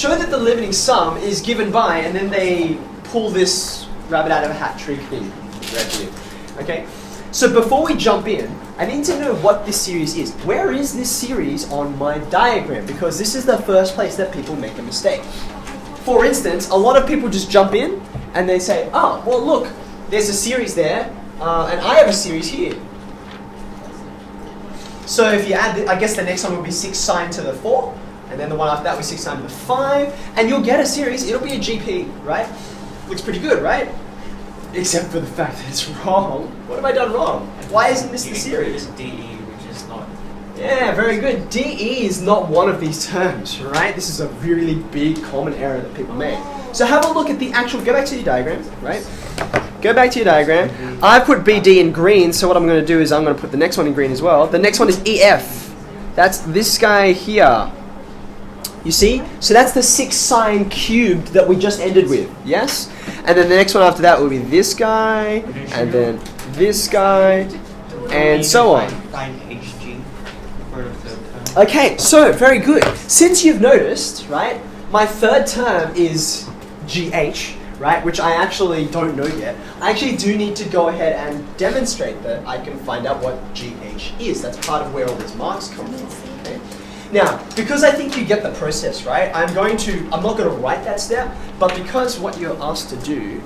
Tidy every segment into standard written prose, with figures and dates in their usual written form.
show that the limiting sum is given by, and then they pull this rabbit out of a hat trick thing right here. Okay? So before we jump in, I need to know what this series is. Where is this series on my diagram? Because this is the first place that people make a mistake. For instance, a lot of people just jump in and they say, oh, well look, there's a series there, and I have a series here. So if you add, I guess the next one will be 6 sine to the 4, and then the one after that will be 6 sine to the 5, and you'll get a series, it'll be a GP, right? Looks pretty good, right? Except for the fact that it's wrong. What have I done wrong? Why isn't this the series? DE, which is not. Yeah, very good. DE is not one of these terms, right? This is a really big common error that people make. So have a look at the actual, go back to your diagram, right? Go back to your diagram. I put BD in green, so what I'm going to do is I'm going to put the next one in green as well. The next one is EF. That's this guy here. You see? So that's the 6 sine cubed that we just ended with, yes? And then the next one after that will be this guy, and then this guy, and so on. Find HG for the third term. Okay, so very good. Since you've noticed, right, my third term is GH, right, which I actually don't know yet. I actually do need to go ahead and demonstrate that I can find out what GH is. That's part of where all these marks come from, okay? Now, because I think you get the process, right, I'm not going to write that step, but because what you're asked to do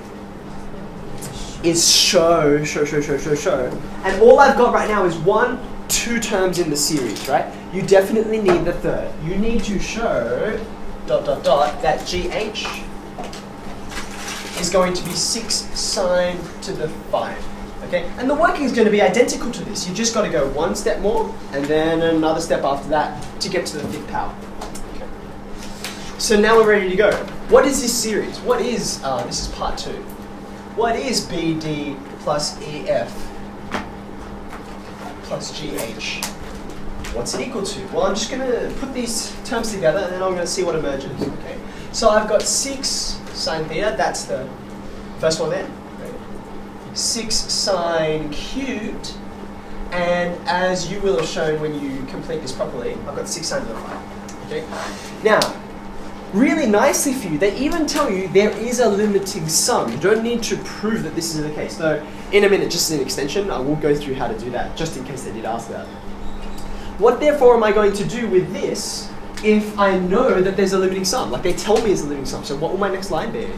is show, and all I've got right now is 1, 2 terms in the series, right? You definitely need the third. You need to show ... that GH is going to be 6 sine to the 5. Okay, and the working is going to be identical to this. You just got to go 1 step more, and then another step after that to get to the fifth power. Okay. So now we're ready to go. What is this series? What is, this is part 2. What is BD plus EF plus GH? What's it equal to? Well, I'm just going to put these terms together, and then I'm going to see what emerges. Okay. So I've got 6 sine theta, that's the first one there. 6 sine cubed, and as you will have shown when you complete this properly, I've got 6 sine to the 5. Okay. Now, really nicely for you, they even tell you there is a limiting sum. You don't need to prove that this is the case. So, in a minute, just as an extension, I will go through how to do that, just in case they did ask that. What therefore am I going to do with this if I know that there's a limiting sum? Like they tell me it's a limiting sum. So what will my next line be?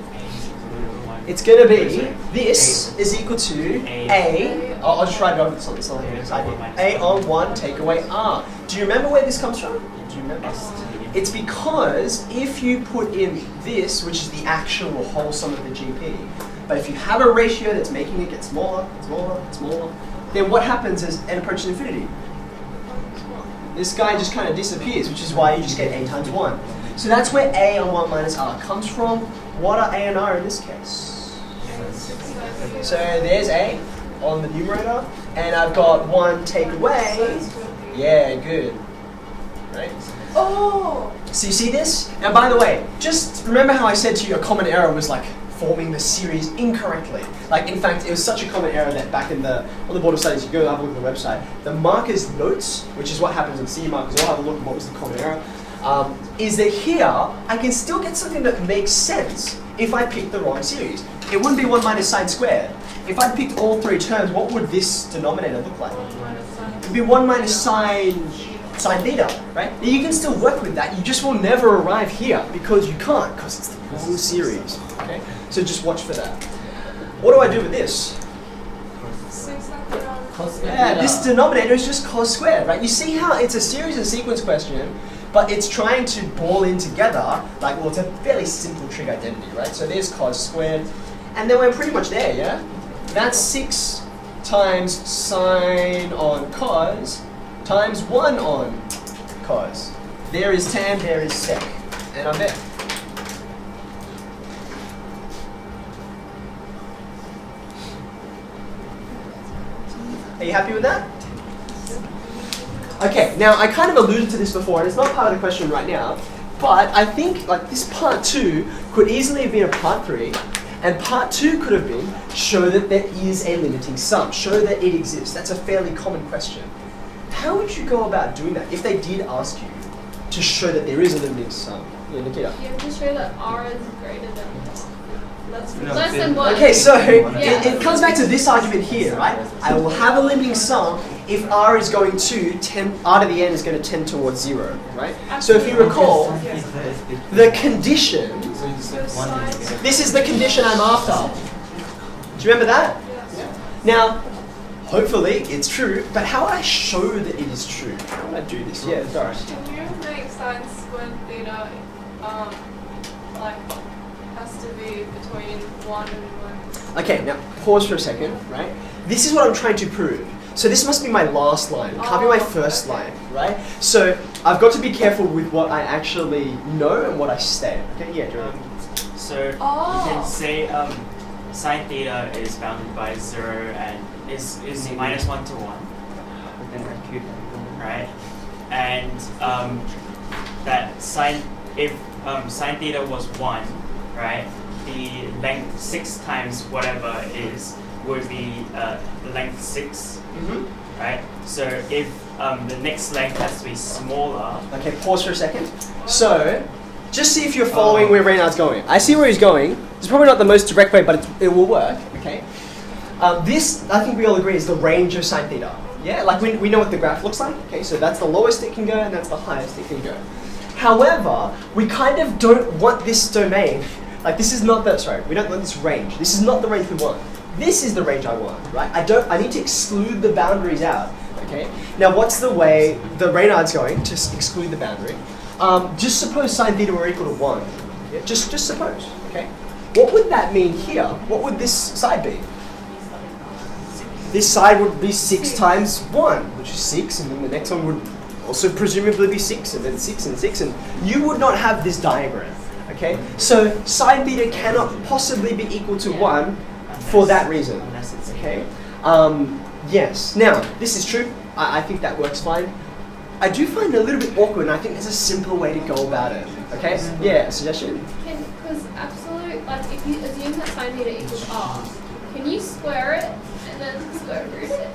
It's going to be, this is equal to A, I'll just write it over this line here. A on 1 take away R. Do you remember where this comes from? Do you remember? It's because if you put in this, which is the actual whole sum of the GP, but if you have a ratio that's making it get smaller, smaller, then what happens as n approaches infinity? This guy just kind of disappears, which is why you just get A times 1. So that's where A on 1 minus R comes from. What are A and R in this case? So there's A on the numerator, and I've got 1 take away. Yeah, good. Right? Oh! So you see this? And by the way, just remember how I said to you a common error was like forming the series incorrectly. Like in fact, it was such a common error that back on the board of studies, you go have a look at the website, the markers notes, which is what happens in senior markers, I'll have a look at what was the common error, is that here, I can still get something that makes sense if I pick the wrong series. It wouldn't be 1 minus sine squared. If I picked all 3 terms, what would this denominator look like? It would be 1 minus sine theta, right? Now you can still work with that, you just will never arrive here because you can't, because it's the wrong series, okay? So just watch for that. What do I do with this? Yeah, this denominator is just cos squared, right? You see how it's a series and sequence question, but it's trying to ball in together, like, well, it's a fairly simple trig identity, right? So there's cos squared, and then we're pretty much there, yeah? That's 6 times sine on cos times 1 on cos. There is tan, there is sec, and I'm there. Are you happy with that? Okay, now I kind of alluded to this before, and it's not part of the question right now, but I think like this part 2 could easily have been a part 3, and part 2 could have been show that there is a limiting sum, show that it exists. That's a fairly common question. How would you go about doing that if they did ask you to show that there is a limiting sum? Yeah, Nikita. You have to show that R is greater than 1. That's No, less then- than 1. Okay, so Yeah. it comes back to this argument here, right? I will have a limiting sum if R is going to tend, R to the n is going to tend towards 0, right? So if you recall, the condition, this is the condition I'm after. Do you remember that? Now, hopefully it's true, but how would I show that it is true? How would I do this? Yeah, Doris. Can you make sine squared theta like has to be between 1 and 1? Okay, now pause for a second, right? This is what I'm trying to prove. So this must be my last line. It can't be my first line, right? So I've got to be careful with what I actually know and what I state. Okay, yeah, Jordan. So you can say sine theta is bounded by 0 and is minus 1 to 1, right? And that if sine theta was 1, right, the length 6 times whatever is would be the length 6, right? So if the next length has to be smaller. Okay, pause for a second. So, just see if you're following where Reynard's going. I see where he's going. It's probably not the most direct way, but it will work, okay? This, I think we all agree, is the range of sine theta. Yeah, like we know what the graph looks like. Okay, so that's the lowest it can go and that's the highest it can go. However, we kind of don't want this domain. Like this is not the, sorry, we don't want this range. This is not the range we want. This is the range I want, right? I need to exclude the boundaries out, okay? Now what's the way the Reynard's going to exclude the boundary? Just suppose sine theta were equal to 1. Yeah, just suppose, okay? What would that mean here? What would this side be? This side would be 6 times 1, which is 6, and then the next one would also presumably be 6, and then 6 and 6, and you would not have this diagram, okay? So sine theta cannot possibly be equal to 1 for that reason, okay? Yes, now, this is true. I think that works fine. I do find it a little bit awkward, and I think there's a simpler way to go about it, okay? Yeah, suggestion? Because absolute, like if you assume that sine theta equals R, can you square it and then square root it?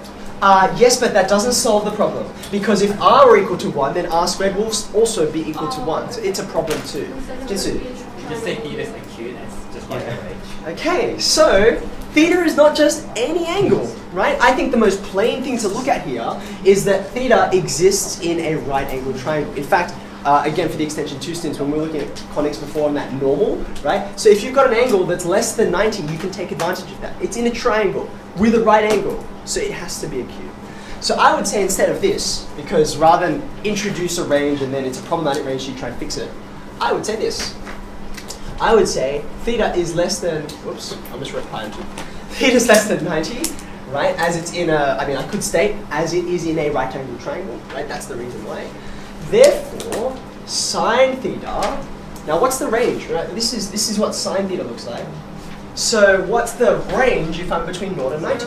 Yes, but that doesn't solve the problem. Because if r were equal to 1, then r squared will also be equal to 1. So it's a problem too. Jinsu. Just say theta is acute, that's just like the range. Okay, so theta is not just any angle, right? I think the most plain thing to look at here is that theta exists in a right angle triangle. In fact, again for the extension 2 students, when we were looking at conics before on that normal, right? So if you've got an angle that's less than 90, you can take advantage of that. It's in a triangle with a right angle, so it has to be acute. So I would say instead of this, because rather than introduce a range and then it's a problematic range, you try and fix it, I would say this. I would say theta is less than, whoops, I misread pi into. Theta is less than 90, right? As it's in a, I could state as it is in a right angle triangle, right? That's the reason why. Therefore, sine theta, now what's the range, right? This is what sine theta looks like. So what's the range if I'm between 0 and 90?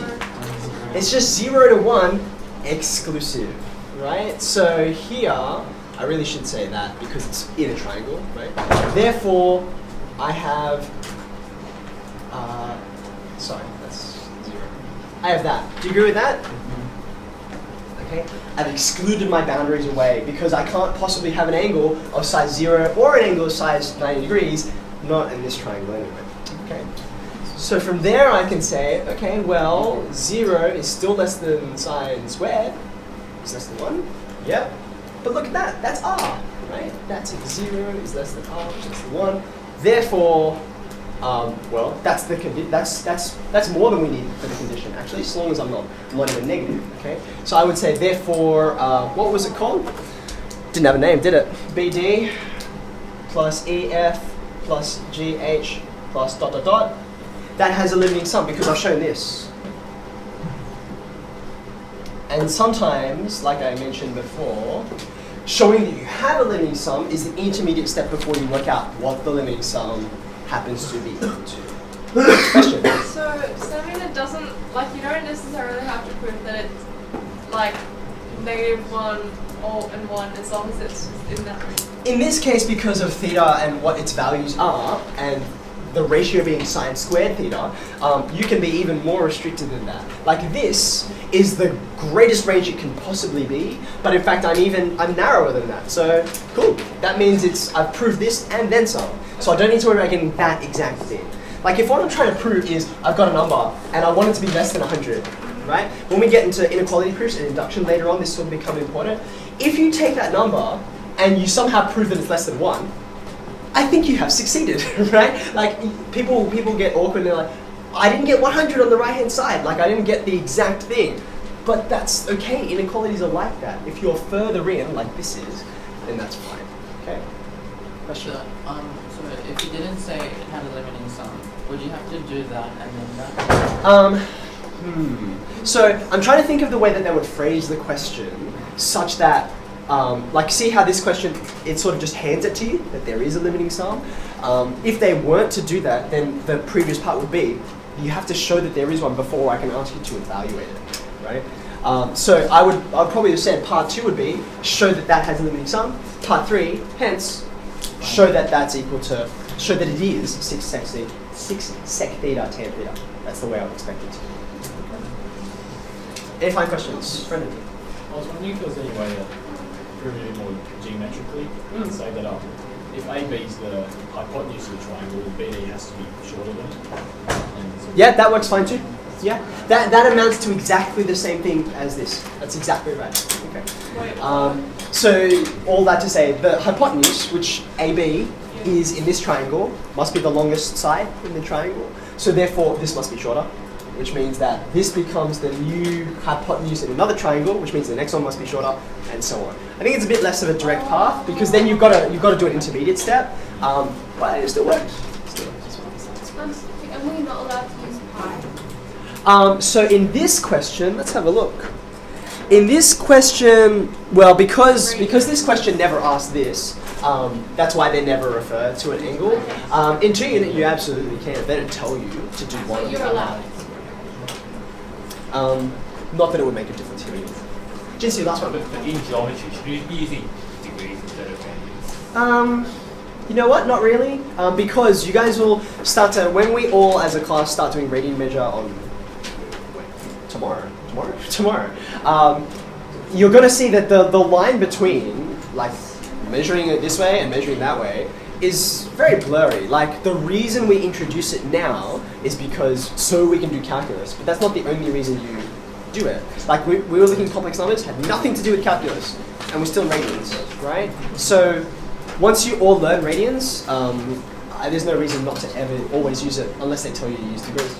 It's just 0 to 1 exclusive, right? So here, I really should say that because it's in a triangle, right? Therefore, I have, sorry, that's 0. I have that. Do you agree with that? Okay, I've excluded my boundaries away because I can't possibly have an angle of size 0 or an angle of size 90 degrees, not in this triangle anyway. Okay, so from there I can say, okay, well, 0 is still less than sine squared. It's less than 1. Yep. But look at that. That's r, right? That's it. 0 is less than r, which is less than 1. Therefore, well, that's the that's more than we need for the condition actually, as long as I'm not even negative. Okay. So I would say therefore, what was it called? Didn't have a name, did it? BD plus EF plus GH plus ... That has a limiting sum because I've shown this. And sometimes, like I mentioned before, showing that you have a limiting sum is the intermediate step before you work out what the limiting sum happens to be equal to. Question? So, does that mean it doesn't, like you don't necessarily have to prove that it's like -1 or and 1 as long as it's in that range? In this case, because of theta and what its values are, and the ratio being sine squared theta, you can be even more restricted than that. Like this is the greatest range it can possibly be, but in fact I'm narrower than that. So cool. That means I've proved this and then some. So I don't need to worry about getting that exact thing. Like if what I'm trying to prove is I've got a number and I want it to be less than 100, right? When we get into inequality proofs and induction later on, this will become important. If you take that number and you somehow prove that it's less than 1, I think you have succeeded, right? Like people get awkward and they're like, I didn't get 100 on the right hand side, like I didn't get the exact thing. But that's okay, inequalities are like that. If you're further in, like this is, then that's fine. Okay? Question? So if you didn't say it had a limiting sum, would you have to do that and then that? So I'm trying to think of the way that they would phrase the question such that, like see how this question, it sort of just hands it to you, that there is a limiting sum. If they weren't to do that, then the previous part would be, you have to show that there is one before I can ask you to evaluate it, right? So I'd probably have said part 2 would be, show that that has a limiting sum. Part 3, hence, show that that's equal to, show that it is 6 sec theta tan theta. That's the way I would expect it to be. Any final questions? Brendan? I was wondering if there was any way to prove it more geometrically and say that if AB is the hypotenuse of the triangle, BD has to be shorter than it. Yeah, that works fine too. Yeah, that amounts to exactly the same thing as this. That's exactly right. Okay. So all that to say, the hypotenuse, which AB is in this triangle, must be the longest side in the triangle. So therefore, this must be shorter, which means that this becomes the new hypotenuse in another triangle, which means the next one must be shorter, and so on. I think it's a bit less of a direct path because then you've got to do an intermediate step, but it still works. Am we not allowed to use pi? So in this question, let's have a look. In this question, well, because this question never asked this, that's why they never refer to an angle. In 2-unit, you absolutely can. They don't tell you to do one. So you're allowed. Not that it would make a difference here. Jinsu, last one. But in geometry, should we be using degrees instead of angles? You know what? Not really, because you guys will start to, when we all as a class start doing radian measure on tomorrow, you're going to see that the line between like measuring it this way and measuring that way is very blurry. Like the reason we introduce it now is because so we can do calculus, but that's not the only reason you do it. Like we were looking at complex numbers, had nothing to do with calculus, and we're still in radians, right? So once you all learn radians, there's no reason not to ever always use it unless they tell you to use degrees.